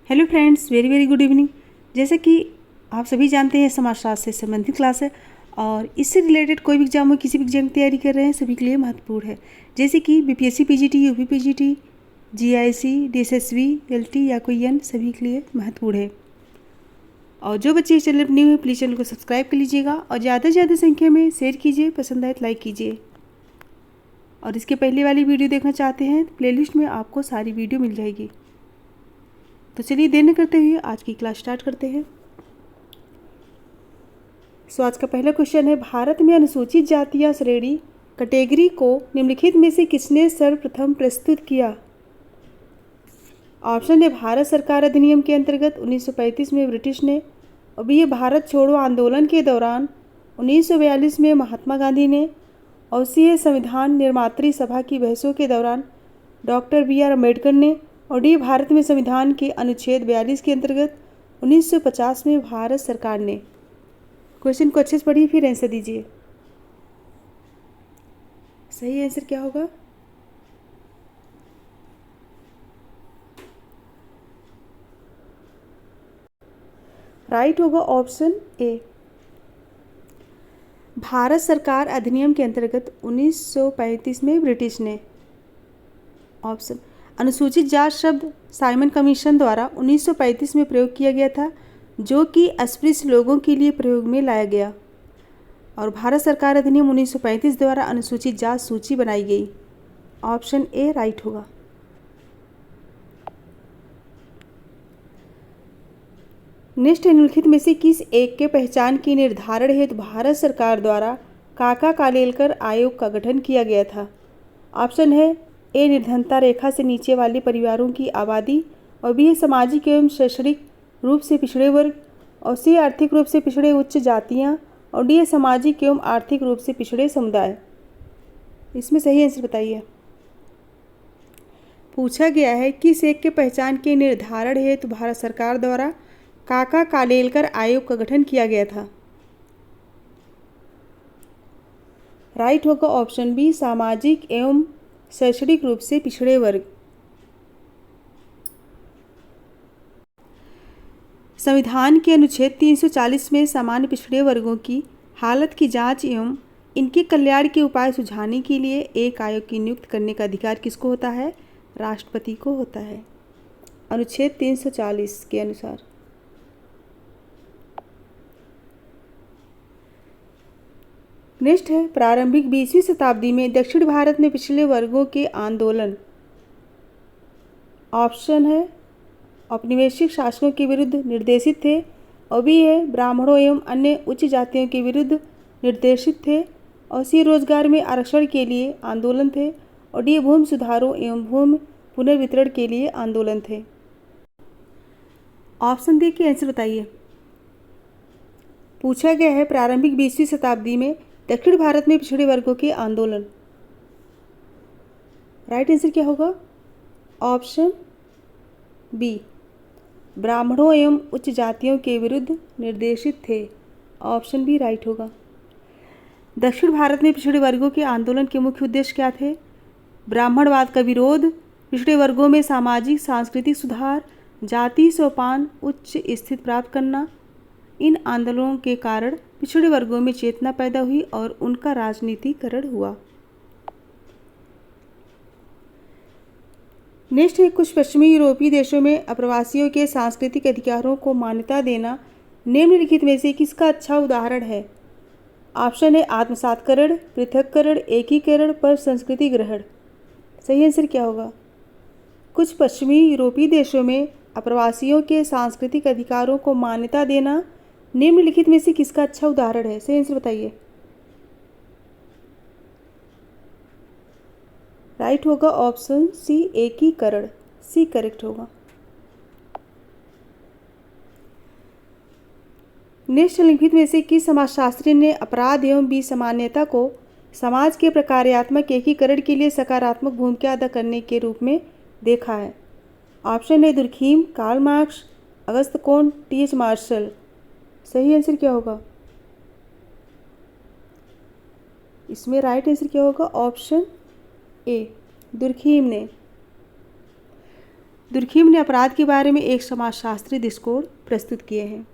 Hello friends, very very good evening. जैसे कि आप सभी जानते हैं, समाजशास्त्र से संबंधित क्लास है और इससे रिलेटेड कोई भी एग्जाम हो, किसी भी एग्जाम की तैयारी कर रहे हैं, सभी के लिए महत्वपूर्ण है। जैसे कि BPSC, PGT, UP PGT, GIC, DSSB, LT या कोई अन्य, सभी के लिए महत्वपूर्ण है। और जो बच्चे इस चैनल पर न्यू है, प्लीज़ चैनल को सब्सक्राइब कर लीजिएगा और ज़्यादा से ज़्यादा संख्या में शेयर कीजिए, पसंद आए तो लाइक कीजिए। और इसके पहले वाली वीडियो देखना चाहते हैं तो प्लेलिस्ट में आपको सारी वीडियो मिल जाएगी। तो चलिए देर न करते हुए आज की क्लास स्टार्ट करते हैं। सो आज का पहला क्वेश्चन है, भारत में अनुसूचित जाति या श्रेणी कैटेगरी को निम्नलिखित में से किसने सर्वप्रथम प्रस्तुत किया? ऑप्शन है भारत सरकार अधिनियम के अंतर्गत 1935 में ब्रिटिश ने, और बी है भारत छोड़ो आंदोलन के दौरान 1942 में महात्मा गांधी ने, और सी है संविधान निर्मात्री सभा की बहसों के दौरान डॉक्टर बी.आर. अम्बेडकर ने, और डी भारत में संविधान के अनुच्छेद 42 के अंतर्गत 1950 में भारत सरकार ने। क्वेश्चन को अच्छे से पढ़िए, फिर आंसर दीजिए। सही आंसर क्या होगा? राइट होगा ऑप्शन ए, भारत सरकार अधिनियम के अंतर्गत 1935 में ब्रिटिश ने। ऑप्शन अनुसूचित जात शब्द साइमन कमीशन द्वारा 1935 में प्रयोग किया गया था, जो कि अस्पृश्य लोगों के लिए प्रयोग में लाया गया, और भारत सरकार अधिनियम 1935 द्वारा अनुसूचित जात सूची बनाई गई। ऑप्शन ए राइट होगा। नेक्स्ट, निम्नलिखित में से किस एक के पहचान की निर्धारण हेतु भारत सरकार द्वारा काका कालेलकर आयोग का गठन किया गया था? ऑप्शन है ए निर्धनता रेखा से नीचे वाले परिवारों की आबादी, और बी है सामाजिक एवं शैक्षणिक रूप से पिछड़े वर्ग, और सी आर्थिक रूप से पिछड़े उच्च जातियाँ, और डी है सामाजिक एवं आर्थिक रूप से पिछड़े समुदाय। इसमें सही आंसर बताइए। पूछा गया है किस एक के पहचान के निर्धारण हेतु भारत सरकार द्वारा काका कालेलकर आयोग का गठन किया गया था? राइट होगा ऑप्शन बी, सामाजिक एवं शैक्षणिक रूप से पिछड़े वर्ग। संविधान के अनुच्छेद 340 में सामान्य पिछड़े वर्गों की हालत की जांच एवं इनके कल्याण के उपाय सुझाने के लिए एक आयोग की नियुक्त करने का अधिकार किसको होता है? राष्ट्रपति को होता है, अनुच्छेद 340 के अनुसार। नेक्स्ट है, प्रारंभिक 20वीं शताब्दी में दक्षिण भारत में पिछड़े वर्गों के आंदोलन। ऑप्शन है औपनिवेशिक शासकों के विरुद्ध निर्देशित थे, और बी है ब्राह्मणों एवं अन्य उच्च जातियों के विरुद्ध निर्देशित थे, और सी रोजगार में आरक्षण के लिए आंदोलन थे, और डी भूमि सुधारों एवं भूमि पुनर्वितरण के लिए आंदोलन थे। ऑप्शन डी के आंसर बताइए। पूछा गया है प्रारंभिक 20वीं शताब्दी में दक्षिण भारत में पिछड़े वर्गों के आंदोलन। राइट आंसर क्या होगा? ऑप्शन बी, ब्राह्मणों एवं उच्च जातियों के विरुद्ध निर्देशित थे। ऑप्शन बी राइट होगा। दक्षिण भारत में पिछड़े वर्गों के आंदोलन के मुख्य उद्देश्य क्या थे? ब्राह्मणवाद का विरोध, पिछड़े वर्गों में सामाजिक सांस्कृतिक सुधार, जाति सोपान उच्च स्थिति प्राप्त करना। इन आंदोलनों के कारण पिछड़े वर्गों में चेतना पैदा हुई और उनका राजनीतिकरण हुआ। नेक्स्ट है, कुछ पश्चिमी यूरोपीय देशों में अप्रवासियों के सांस्कृतिक अधिकारों को मान्यता देना निम्नलिखित में से किसका अच्छा उदाहरण है? ऑप्शन है आत्मसातकरण, पृथक्करण, एकीकरण, पर संस्कृति ग्रहण। सही आंसर क्या होगा? कुछ पश्चिमी यूरोपीय देशों में अप्रवासियों के सांस्कृतिक अधिकारों को मान्यता देना निम्नलिखित में से किसका अच्छा उदाहरण है? सही आंसर बताइए। राइट होगा ऑप्शन सी, एकीकरण। सी करेक्ट होगा। नेक्स्ट, निम्नलिखित में से किस समाजशास्त्री ने अपराध एवं विसामान्यता को समाज के प्रकार्यात्मक एकीकरण के लिए सकारात्मक भूमिका अदा करने के रूप में देखा है? ऑप्शन है दुर्खीम, कार्ल मार्क्स, अगस्त कौंट, टी.एच. मार्शल। सही आंसर क्या होगा? इसमें राइट आंसर क्या होगा? ऑप्शन ए, दुर्खीम ने। दुर्खिम ने अपराध के बारे में एक समाजशास्त्री दृष्टिकोण प्रस्तुत किए हैं।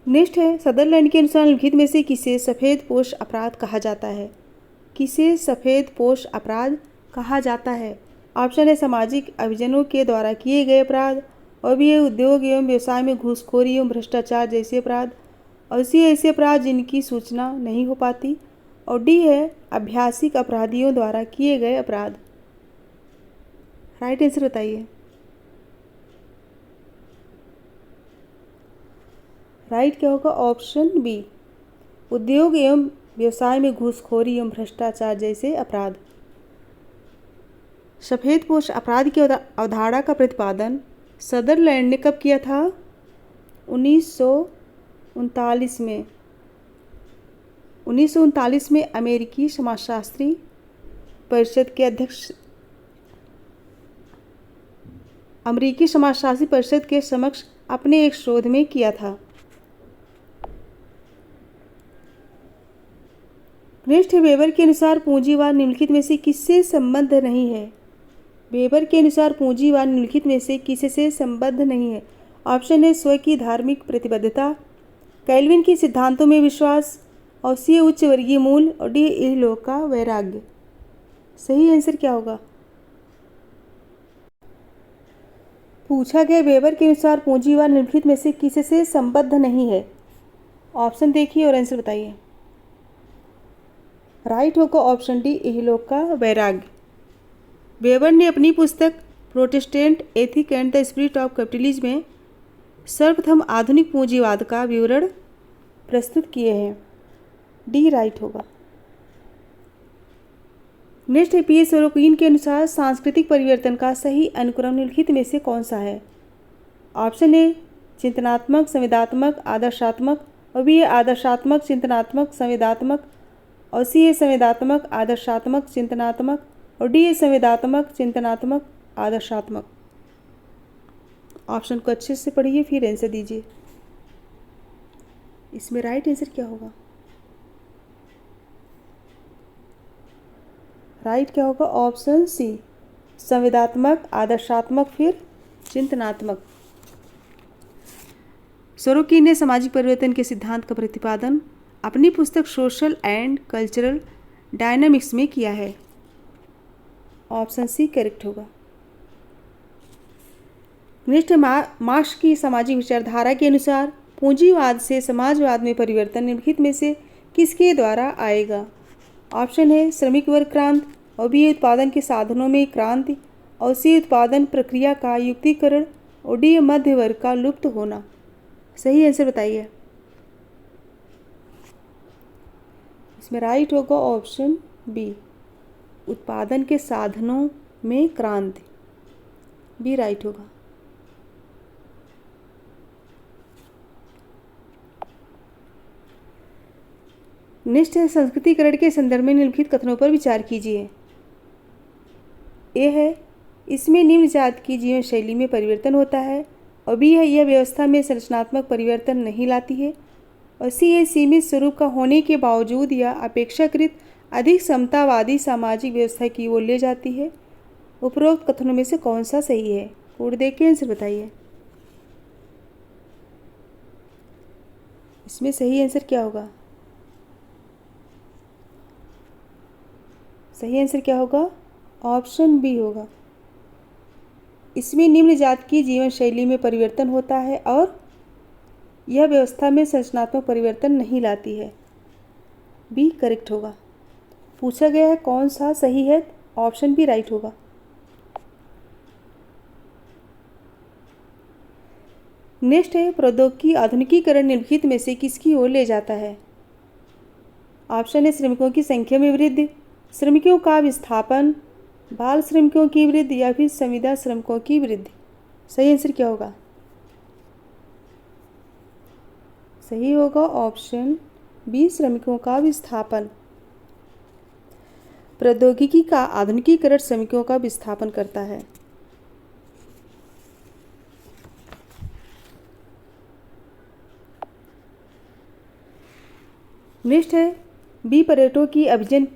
नेक्स्ट है, सदरलैंड के अनुसार निम्नलिखित में से किसे सफ़ेद पोश अपराध कहा जाता है? किसे सफ़ेद पोश अपराध कहा जाता है? ऑप्शन है सामाजिक अभिजनों के द्वारा किए गए अपराध, और भी है उद्योग एवं व्यवसाय में घूसखोरी एवं भ्रष्टाचार जैसे अपराध, और सी ऐसे अपराध जिनकी सूचना नहीं हो पाती, और डी है अभ्यासिक अपराधियों द्वारा किए गए अपराध। राइट आंसर बताइए। राइट क्या होगा? ऑप्शन बी, उद्योग एवं व्यवसाय में घूसखोरी एवं भ्रष्टाचार जैसे अपराध। सफ़ेद पोश अपराध की अवधारणा का प्रतिपादन सदरलैंड ने कब किया था? 1939 में। 1939 में अमेरिकी समाजशास्त्री परिषद के अध्यक्ष अमेरिकी समाजशास्त्री परिषद के समक्ष अपने एक शोध में किया था। नेक्स्ट है, वेबर के अनुसार पूंजीवाद निम्नलिखित में से किससे संबद्ध नहीं है? वेबर के अनुसार पूंजीवाद निम्नलिखित में से किससे संबद्ध नहीं है? ऑप्शन है स्व की धार्मिक प्रतिबद्धता, कैल्विन के सिद्धांतों में विश्वास, और सी उच्च वर्गीय मूल, और डी इहलोक का वैराग्य। सही आंसर क्या होगा? पूछा गया वेबर के अनुसार पूंजीवाद निम्नलिखित में से किससे संबद्ध नहीं है। ऑप्शन देखिए और आंसर बताइए। राइट होगा ऑप्शन डी इहलोक का वैराग्य। वेबर ने अपनी पुस्तक Protestant ethic and the spirit of capitalism में सर्वप्रथम आधुनिक पूंजीवाद का विवरण प्रस्तुत किए हैं। डी राइट होगा। नेक्स्ट है, पी एस सोरोकिन के अनुसार सांस्कृतिक परिवर्तन का सही अनुक्रम निम्नलिखित में से कौन सा है? ऑप्शन ए चिंतनात्मक, संवेदात्मक, आदर्शात्मक, और बी आदर्शात्मक, चिंतनात्मक, संवेदात्मक, और सी है संवेदात्मक, आदर्शात्मक, चिंतनात्मक, और डी है संवेदात्मक, चिंतनात्मक, आदर्शात्मक। ऑप्शन को अच्छे से पढ़िए फिर आंसर दीजिए। इसमें राइट आंसर क्या होगा? राइट क्या होगा? ऑप्शन सी संवेदात्मक, आदर्शात्मक, फिर चिंतनात्मक। सोरोकिन ने सामाजिक परिवर्तन के सिद्धांत का प्रतिपादन अपनी पुस्तक सोशल एंड कल्चरल डायनामिक्स में किया है। ऑप्शन सी करेक्ट होगा। नेक्स्ट, मार्क्स की सामाजिक विचारधारा के अनुसार पूंजीवाद से समाजवाद में परिवर्तन निम्नलिखित में से किसके द्वारा आएगा? ऑप्शन है श्रमिक वर्ग क्रांति, और बी उत्पादन के साधनों में क्रांति, और सी उत्पादन प्रक्रिया का युक्तिकरण, और डी मध्य वर्ग का लुप्त होना। सही आंसर बताइए। इसमें राइट होगा ऑप्शन बी उत्पादन के साधनों में क्रांति। बी राइट होगा। नेक्स्ट है, संस्कृतिकरण के संदर्भ में निम्नलिखित कथनों पर विचार कीजिए। ए है इसमें निम्न जात की जीवन शैली में परिवर्तन होता है, और बी है यह व्यवस्था में संरचनात्मक परिवर्तन नहीं लाती है, और सी है सीमित स्वरूप का होने के बावजूद यह अपेक्षाकृत अधिक समतावादी सामाजिक व्यवस्था की ओर ले जाती है। उपरोक्त कथनों में से कौन सा सही है? कोड देख के आंसर बताइए। इसमें सही आंसर क्या होगा? सही आंसर क्या होगा? ऑप्शन बी होगा। इसमें निम्न जात की जीवन शैली में परिवर्तन होता है और यह व्यवस्था में संरचनात्मक परिवर्तन नहीं लाती है। बी करेक्ट होगा। पूछा गया है कौन सा सही है? ऑप्शन बी राइट होगा। नेक्स्ट है, प्रौद्योगिकी आधुनिकीकरण निम्नलिखित में से किसकी ओर ले जाता है? ऑप्शन है श्रमिकों की संख्या में वृद्धि, श्रमिकों का विस्थापन, बाल श्रमिकों की वृद्धि, या फिर संविदा श्रमिकों की वृद्धि। सही आंसर क्या होगा? सही होगा ऑप्शन बी श्रमिकों का विस्थापन। प्रौद्योगिकी का आधुनिकीकरण श्रमिकों का विस्थापन करता है। नेक्स्ट है, बी पर्यटकों की अभिजन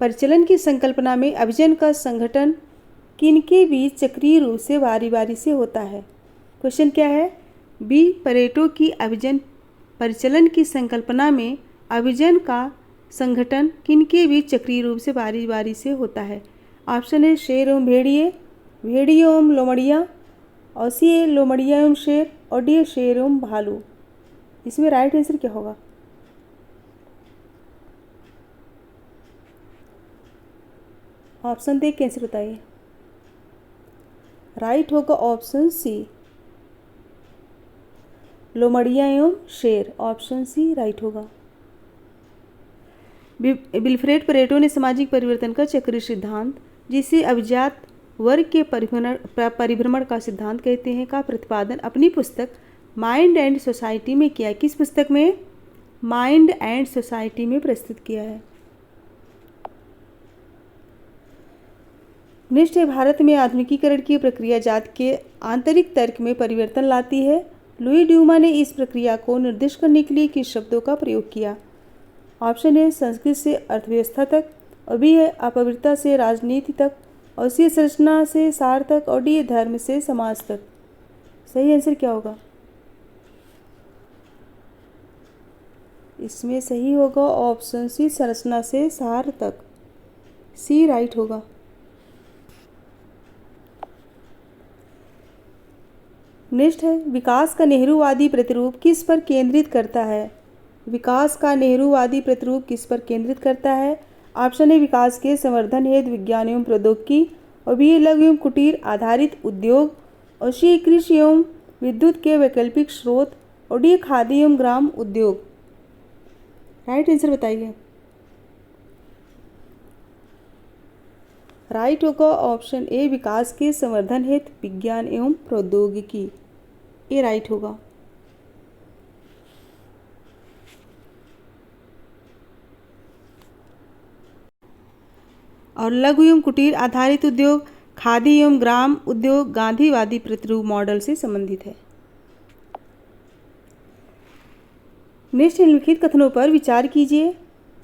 परिचलन की संकल्पना में अभिजन का संगठन किनके बीच चक्रीय रूप से बारी बारी से होता है? क्वेश्चन क्या है? बी, परेटो की अभिजन परिचलन की संकल्पना में अभिजन का संगठन किनके बीच चक्रीय रूप से बारी बारी से होता है? ऑप्शन है शेर एवं भेड़िए, भेड़िए एवं लोमड़िया, और सी है लोमड़िया एवं शेर, और डी है शेर एवं भालू। इसमें राइट आंसर क्या होगा? ऑप्शन देख के आंसर बताइए। राइट होगा ऑप्शन सी, लोमड़िया एवं शेर। ऑप्शन सी राइट होगा। विल्फ्रेड परेटो ने सामाजिक परिवर्तन का चक्रीय सिद्धांत, जिसे अभिजात वर्ग के परिभ्रमण का सिद्धांत कहते हैं, का प्रतिपादन अपनी पुस्तक माइंड एंड सोसाइटी में किया। किस पुस्तक में? माइंड एंड सोसाइटी में प्रस्तुत किया है। नेक्स्ट है, भारत में आधुनिकीकरण की प्रक्रिया जात के आंतरिक तर्क में परिवर्तन लाती है। लुई ड्यूमा ने इस प्रक्रिया को निर्दिष्ट करने के लिए किस शब्दों का प्रयोग किया? ऑप्शन है संस्कृत से अर्थव्यवस्था तक, और बी है अपवित्रता से राजनीति तक, और सी संरचना से सार तक, और डी धर्म से समाज तक। सही आंसर क्या होगा? इसमें सही होगा ऑप्शन सी, संरचना से सार तक। सी राइट होगा। नेक्स्ट है, विकास का नेहरूवादी प्रतिरूप किस पर केंद्रित करता है? विकास का नेहरूवादी प्रतिरूप किस पर केंद्रित करता है? ऑप्शन है विकास के संवर्धन हेतु विज्ञान एवं प्रौद्योगिकी, और बी लघु एवं कुटीर आधारित उद्योग, और सी कृषि एवं विद्युत के वैकल्पिक स्रोत, और डी खादी एवं ग्राम उद्योग। राइट आंसर बताइए। राइट होगा ऑप्शन ए, विकास के संवर्धन हेतु विज्ञान एवं प्रौद्योगिकी। ये राइट होगा। और लघु एवं कुटीर आधारित उद्योग, खादी एवं ग्राम उद्योग गांधीवादी प्रतिरूप मॉडल से संबंधित है। नेक्स्ट, निम्नलिखित कथनों पर विचार कीजिए।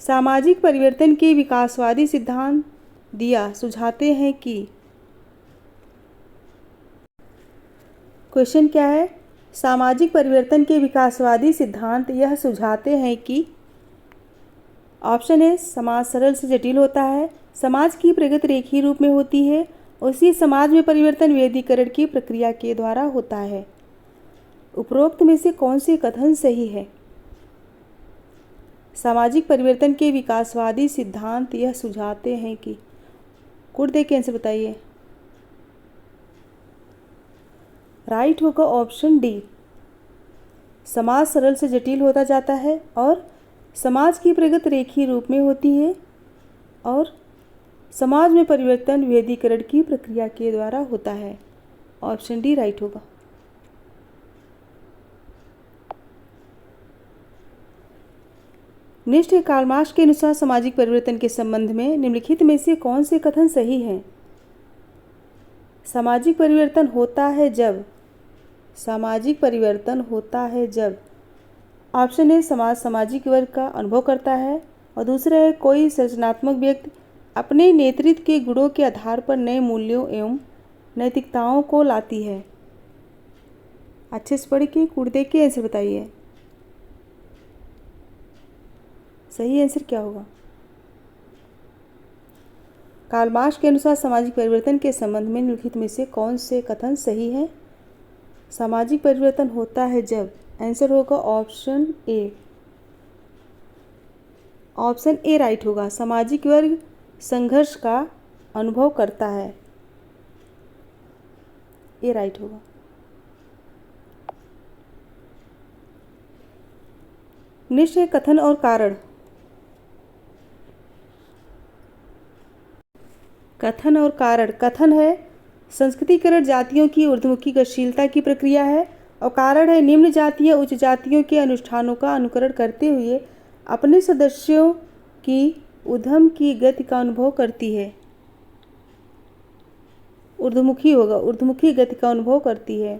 सामाजिक परिवर्तन के विकासवादी सिद्धांत दिया सुझाते हैं कि। क्वेश्चन क्या है? सामाजिक परिवर्तन के विकासवादी सिद्धांत यह सुझाते हैं कि। ऑप्शन है समाज सरल से जटिल होता है, समाज की प्रगति रेखीय रूप में होती है, उसी समाज में परिवर्तन विभेदीकरण की प्रक्रिया के द्वारा होता है। उपरोक्त में से कौन से कथन सही है? सामाजिक परिवर्तन के विकासवादी सिद्धांत यह सुझाते हैं कि। कोड देख के आंसर बताइए। राइट होगा ऑप्शन डी, समाज सरल से जटिल होता जाता है और समाज की प्रगति रेखीय रूप में होती है, और समाज में परिवर्तन विभेदीकरण की प्रक्रिया के द्वारा होता है। ऑप्शन डी राइट होगा। नेक्स्ट है, कार्ल मार्क्स के अनुसार सामाजिक परिवर्तन के संबंध में निम्नलिखित में से कौन से कथन सही हैं? सामाजिक परिवर्तन होता है जब। सामाजिक परिवर्तन होता है जब। ऑप्शन है समाज सामाजिक वर्ग का अनुभव करता है, और दूसरा है कोई सृजनात्मक व्यक्ति अपने नेतृत्व के गुणों के आधार पर नए मूल्यों एवं नैतिकताओं को लाती है। अच्छे से पढ़ के कूट देख के आंसर बताइए। सही आंसर क्या होगा? कार्ल मार्क्स के अनुसार सामाजिक परिवर्तन के संबंध में निम्नलिखित में से कौन से कथन सही है? सामाजिक परिवर्तन होता है जब। आंसर होगा option A. Option A right होगा। सामाजिक वर्ग संघर्ष का अनुभव करता है। ये राइट होगा। निश्चय कथन और कारण। कथन और कारण। कथन है संस्कृतिकरण जातियों की ऊर्ध्वमुखी गतिशीलता की प्रक्रिया है, और कारण है निम्न जातियां उच्च जातियों के अनुष्ठानों का अनुकरण करते हुए अपने सदस्यों की उद्यम की गति का अनुभव करती है। ऊर्ध्वमुखी होगा, ऊर्ध्वमुखी गति का अनुभव करती है।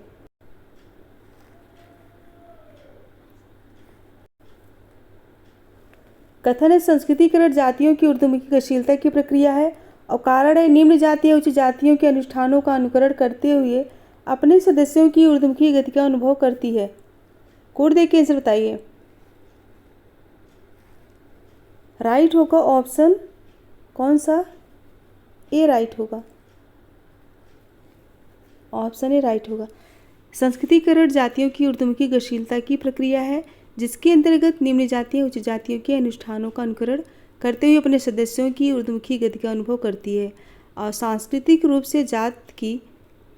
कथन है संस्कृतिकरण जातियों की ऊर्ध्वमुखी गतिशीलता की प्रक्रिया है, और कारण है निम्न जाति या उच्च जातियों के अनुष्ठानों का अनुकरण करते हुए अपने सदस्यों की ऊर्ध्वमुखी गति का अनुभव करती है। कोड देख के आंसर बताइए। राइट होगा ऑप्शन कौन सा? ए राइट होगा, ऑप्शन ए राइट होगा। संस्कृतिकरण जातियों की ऊर्ध्वमुखी गतिशीलता की प्रक्रिया है जिसके अंतर्गत निम्न जातियाँ उच्च जातियों के अनुष्ठानों का अनुकरण करते हुए अपने सदस्यों की ऊर्ध्वमुखी गति का अनुभव करती है। और सांस्कृतिक रूप से जात की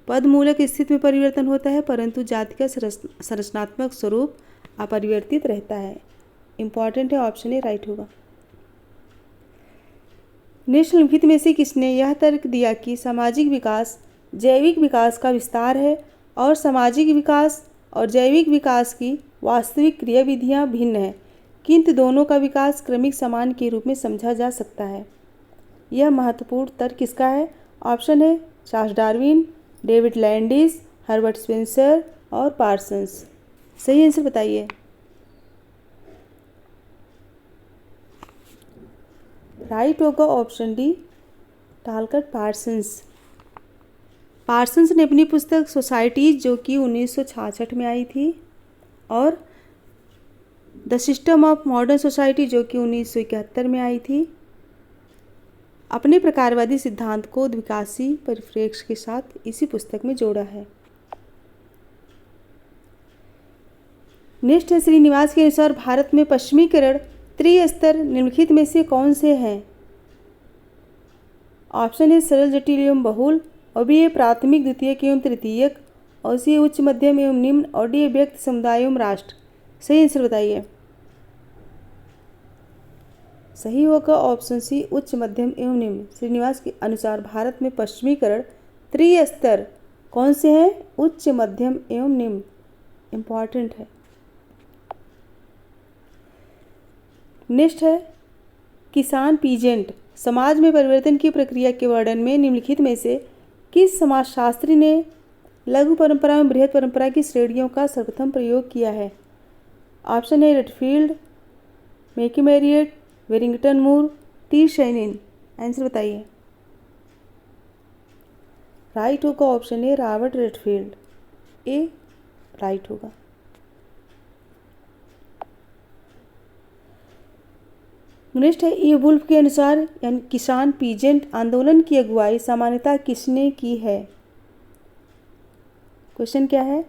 पदमूलक स्थिति में परिवर्तन होता है, परंतु जाति का संरचनात्मक स्वरूप अपरिवर्तित रहता है। इम्पॉर्टेंट है, ऑप्शन ए राइट होगा। निम्नलिखित में से किसने यह तर्क दिया कि सामाजिक विकास जैविक विकास का विस्तार है और सामाजिक विकास और जैविक विकास की वास्तविक क्रियाविधियाँ भिन्न हैं, किंतु दोनों का विकास क्रमिक समान के रूप में समझा जा सकता है? यह महत्वपूर्ण तर्क किसका है? ऑप्शन है Charles Darwin, David Landis, Herbert Spencer और पार्सन्स। सही आंसर बताइए। राइट होगा ऑप्शन डी टालकट पार्सन्स। पार्सन्स ने अपनी पुस्तक सोसाइटीज जो कि 1966 में आई थी और the system of modern society जो कि 1971 में आई थी, अपने प्रकारवादी सिद्धांत को द्विकासी परिप्रेक्ष्य के साथ इसी पुस्तक में जोड़ा है। नेक्स्ट है श्रीनिवास के अनुसार भारत में पश्चिमीकरण त्रिस्तर निम्नलिखित में से कौन से हैं? ऑप्शन है सरल, जटिल एवं बहुल, और बी ए प्राथमिक, द्वितीयक एवं तृतीयक, और सी उच्च, मध्यम एवं निम्न, और डी व्यक्ति, समुदाय एवं राष्ट्र। सही आंसर बताइए। सही होगा ऑप्शन सी उच्च, मध्यम एवं निम्न। श्रीनिवास के अनुसार भारत में पश्चिमीकरण त्रिस्तर कौन से हैं? उच्च, मध्यम एवं निम्न। इम्पॉर्टेंट है। नेक्स्ट है किसान पीजेंट समाज में परिवर्तन की प्रक्रिया के वर्णन में निम्नलिखित में से किस समाजशास्त्री ने लघु परंपरा एवं बृहद परंपरा की श्रेणियों का सर्वप्रथम प्रयोग किया है? ऑप्शन है रेडफील्ड, मैकीमेरियट, वेरिंगटन मूर, टी शैनिन। आंसर बताइए। राइट होगा option A Robert Redfield. A right होगा। नेक्स्ट है ई वुल्फ के अनुसार यानी किसान पीजेंट आंदोलन की अगुवाई सामान्यतः किसने की है? क्वेश्चन क्या है?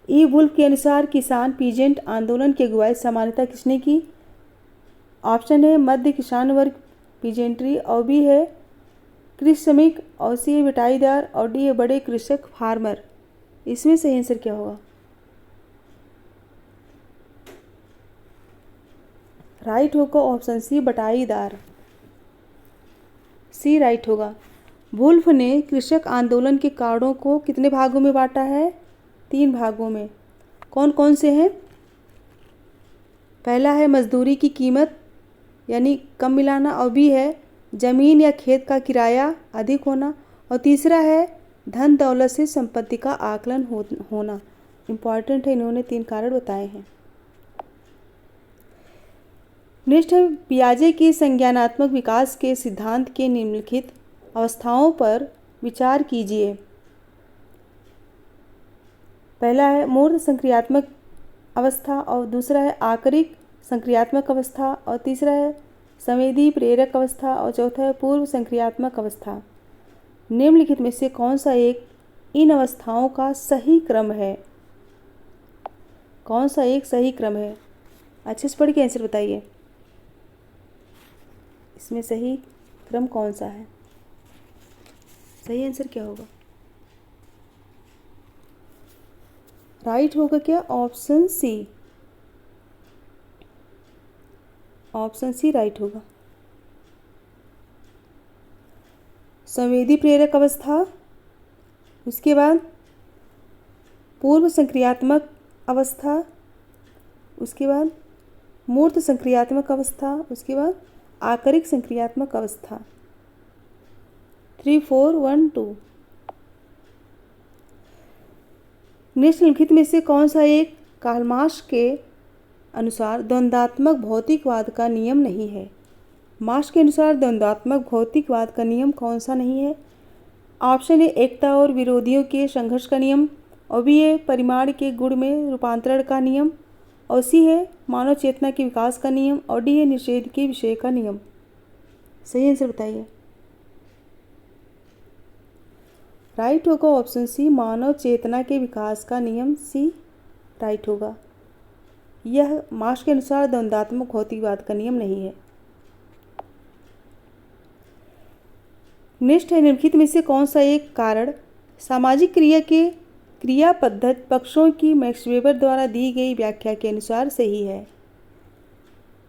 ई वुल्फ के अनुसार किसान पीजेंट आंदोलन की अगुवाई सामान्यतः किसने की? ऑप्शन है मध्य किसान वर्ग पीजेंट्री, और बी है कृषि श्रमिक, और सी है बटाईदार, और डी है बड़े कृषक फार्मर। इसमें सही आंसर क्या होगा? राइट होगा ऑप्शन सी बटाईदार। सी राइट होगा। वुल्फ ने कृषक आंदोलन के कारणों को कितने भागों में बांटा है? 3 भागों में। कौन कौन से हैं? पहला है मजदूरी की कीमत यानी कम मिलाना, और बी है जमीन या खेत का किराया अधिक होना, और तीसरा है धन दौलत से संपत्ति का आकलन होना। इम्पॉर्टेंट है, इन्होंने 3 कारण बताए हैं। नेक्स्ट है पियाजे की संज्ञानात्मक विकास के सिद्धांत के निम्नलिखित अवस्थाओं पर विचार कीजिए। पहला है मूर्त संक्रियात्मक अवस्था, और दूसरा है आकरिक संक्रियात्मक अवस्था, और तीसरा है संवेदी प्रेरक अवस्था, और चौथा है पूर्व संक्रियात्मक अवस्था। निम्नलिखित में से कौन सा एक इन अवस्थाओं का सही क्रम है? कौन सा एक सही क्रम है? अच्छे से पढ़ के आंसर बताइए। इसमें सही क्रम कौन सा है? सही आंसर क्या होगा? राइट होगा क्या? Option C. Option C right होगा। संवेदी प्रेरक अवस्था, उसके बाद पूर्व संक्रियात्मक अवस्था, उसके बाद मूर्त संक्रियात्मक अवस्था, उसके बाद आकरिक संक्रियात्मक अवस्था। 3, 4, 1, 2। निम्नलिखित में से कौन सा एक कार्ल मार्क्स के अनुसार द्वंद्वात्मक भौतिकवाद का नियम नहीं है। मार्क्स के अनुसार द्वंद्वात्मक भौतिकवाद का नियम कौन सा नहीं है? ऑप्शन ए एकता और विरोधियों के संघर्ष का नियम, और बी है परिमाण के गुण में रूपांतरण का नियम, और सी है मानव चेतना के विकास का नियम, और डी है निषेध के विषय का नियम। सही आंसर बताइए। राइट होगा ऑप्शन सी, मानव चेतना के विकास का नियम सी राइट होगा। यह मार्क्स के अनुसार द्वंद्वात्मक भौतिकवाद का नियम नहीं है। नेक्स्ट है, निम्नलिखित में से कौन सा एक कारण सामाजिक क्रिया के क्रिया पद्धत पक्षों की मैक्स वेबर द्वारा दी गई व्याख्या के अनुसार सही है?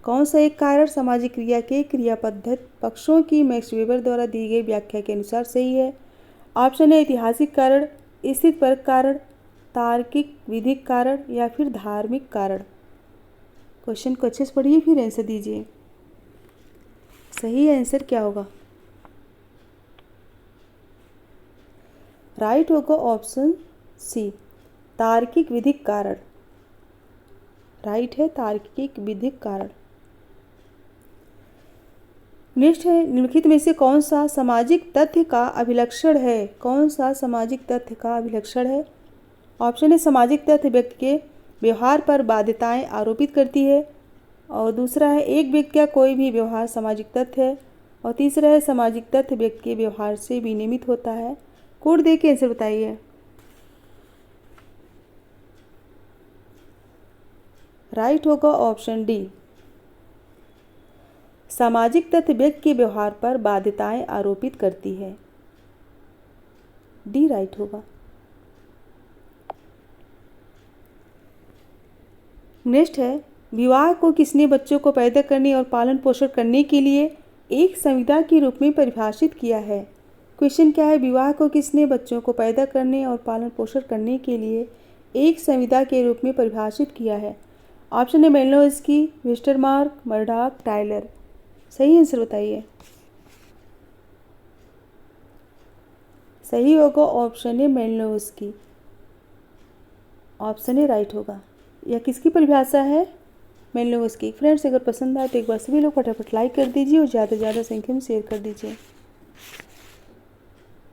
कौन सा एक कारण सामाजिक क्रिया के क्रिया पद्धत पक्षों की मैक्स वेबर द्वारा दी गई व्याख्या के अनुसार सही है? ऑप्शन है ऐतिहासिक कारण, स्थितपरक कारण, तार्किक विधिक कारण या फिर धार्मिक कारण। क्वेश्चन को अच्छे से पढ़िए फिर आंसर दीजिए। सही आंसर क्या होगा? राइट होगा ऑप्शन सी, तार्किक विधिक कारण। राइट है तार्किक विधिक कारण। नेक्स्ट है, निम्नलिखित में से कौन सा सामाजिक तथ्य का अभिलक्षण है? कौन सा सामाजिक तथ्य का अभिलक्षण है? ऑप्शन है सामाजिक तथ्य व्यक्ति के व्यवहार पर बाध्यताएं आरोपित करती है, और दूसरा है एक व्यक्ति का कोई भी व्यवहार सामाजिक तथ्य है, और तीसरा है सामाजिक तथ्य व्यक्ति के व्यवहार से विनियमित होता है। कोड दे के आंसर बताइए। राइट होगा ऑप्शन डी, सामाजिक तथ्य व्यक्ति के व्यवहार पर बाध्यताएं आरोपित करती है। डी राइट होगा। नेक्स्ट है, विवाह को किसने बच्चों को पैदा करने और पालन पोषण करने के लिए एक संविदा के रूप में परिभाषित किया है? क्वेश्चन क्या है, विवाह को किसने बच्चों को पैदा करने और पालन पोषण करने के लिए एक संविदा के रूप में परिभाषित किया है? ऑप्शन है मेलिनोव्स्की, वेस्टरमार्क, मर्डॉक, टायलर। सही आंसर बताइए। सही होगा ऑप्शन है मेलिनोव्स्की। ऑप्शन ए राइट होगा। यह किसकी परिभाषा है? मेलिनोव्स्की। फ्रेंड्स अगर पसंद आए तो एक बार सभी लोग फटाफट लाइक कर दीजिए और ज़्यादा से ज़्यादा संख्या में शेयर कर दीजिए।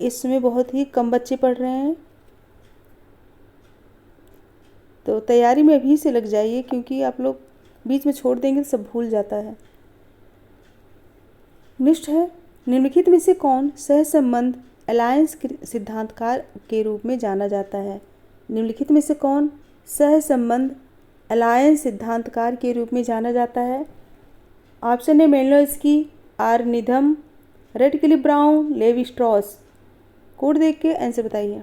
इस समय बहुत ही कम बच्चे पढ़ रहे हैं, तो तैयारी में अभी से लग जाइए, क्योंकि आप लोग बीच में छोड़ देंगे तो सब भूल जाता है। नेक्स्ट है, निम्नलिखित में से कौन सहसंबंध अलायंस सिद्धांतकार के रूप में जाना जाता है? निम्नलिखित में से कौन सहसंबंध अलायंस सिद्धांतकार के रूप में जाना जाता है? ऑप्शन है Malinowski, R Needham, Radcliffe Brown, Levi Strauss. Code देख के आंसर बताइए।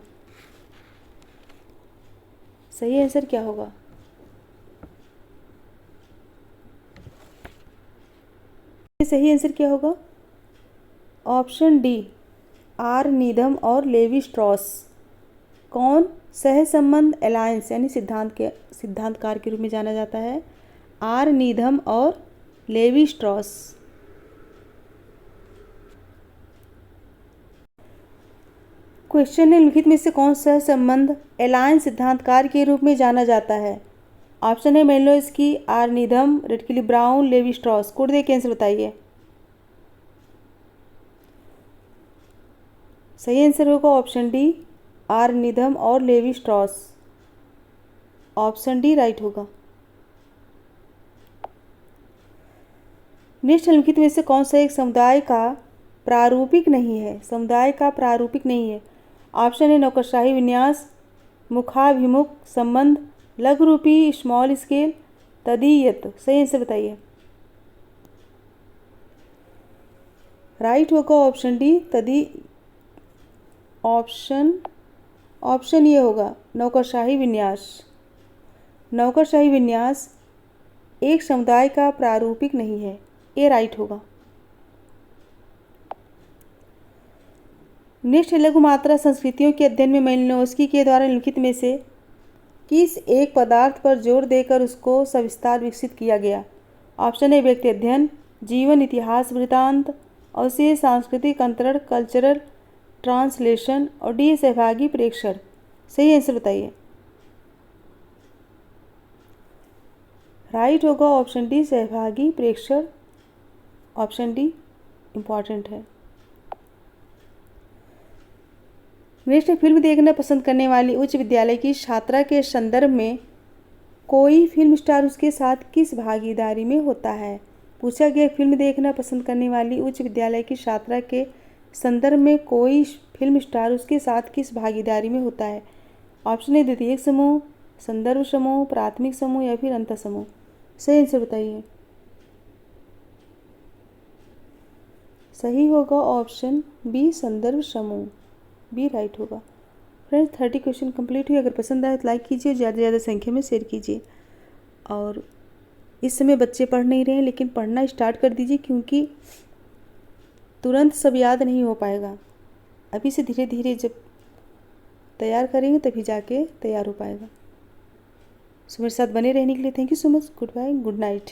सही आंसर क्या होगा? सही आंसर क्या होगा? ऑप्शन डी, आर नीधम और लेवी स्ट्रॉस। कौन सहसंबंध अलायंस यानी सिद्धांतकार के रूप में जाना जाता है? आर नीधम और लेवी स्ट्रॉस। क्वेश्चन है, निम्नलिखित में से कौन सहसंबंध अलायंस सिद्धांतकार के रूप में जाना जाता है? ऑप्शन है Malinowski, R Needham, Radcliffe Brown, Levi Strauss. Code दे के आंसर बताइए। सही आंसर होगा ऑप्शन डी, आर निधम और Levi Strauss. Option D right होगा। नेक्स्ट, निम्नलिखित में से कौन सा एक समुदाय का प्रारूपिक नहीं है? समुदाय का प्रारूपिक नहीं है। ऑप्शन है नौकरशाही विन्यास, मुखाभिमुख संबंध, लघुरूपी स्मॉल स्केल, तदीयत। सही आंसर बताइए। राइट होगा ऑप्शन डी, ऑप्शन ये होगा नौकरशाही विन्यास। नौकरशाही विन्यास एक समुदाय का प्रारूपिक नहीं है, ये राइट होगा। नेक्स्ट, लघु मात्रा संस्कृतियों के अध्ययन में मेलिनोव्स्की के द्वारा निम्नलिखित में से किस एक पदार्थ पर जोर देकर उसको सविस्तार विकसित किया गया? ऑप्शन है व्यक्ति अध्ययन, जीवन इतिहास वृत्तांत, अवशेष सांस्कृतिक अंतरण कल्चरल ट्रांसलेशन, और डी सहभागी प्रेक्षण। सही आंसर बताइए। राइट होगा ऑप्शन डी सहभागी प्रेक्षण, ऑप्शन डी इम्पॉर्टेंट है। नेक्स्ट, फिल्म देखना पसंद करने वाली उच्च विद्यालय की छात्रा के संदर्भ में कोई फिल्म स्टार उसके साथ किस भागीदारी में होता है। पूछा गया फिल्म देखना पसंद करने वाली उच्च विद्यालय की छात्रा के संदर्भ में कोई फिल्म स्टार उसके साथ किस भागीदारी में होता है। ऑप्शन ए द्वितीयक समूह, संदर्भ समूह, प्राथमिक समूह या फिर अंतर समूह। सही आंसर बताइए। सही होगा ऑप्शन बी संदर्भ समूह, बी राइट होगा। फ्रेंड्स 30 क्वेश्चन कंप्लीट हुए। अगर पसंद आए तो लाइक कीजिए, ज़्यादा से ज़्यादा संख्या में शेयर कीजिए। और इस समय बच्चे पढ़ नहीं रहे हैं, लेकिन पढ़ना स्टार्ट कर दीजिए, क्योंकि तुरंत सब याद नहीं हो पाएगा। अभी से धीरे धीरे जब तैयार करेंगे तभी जाके तैयार हो पाएगा। सो मेरे साथ बने रहने के लिए thank you so much. Goodbye, good night.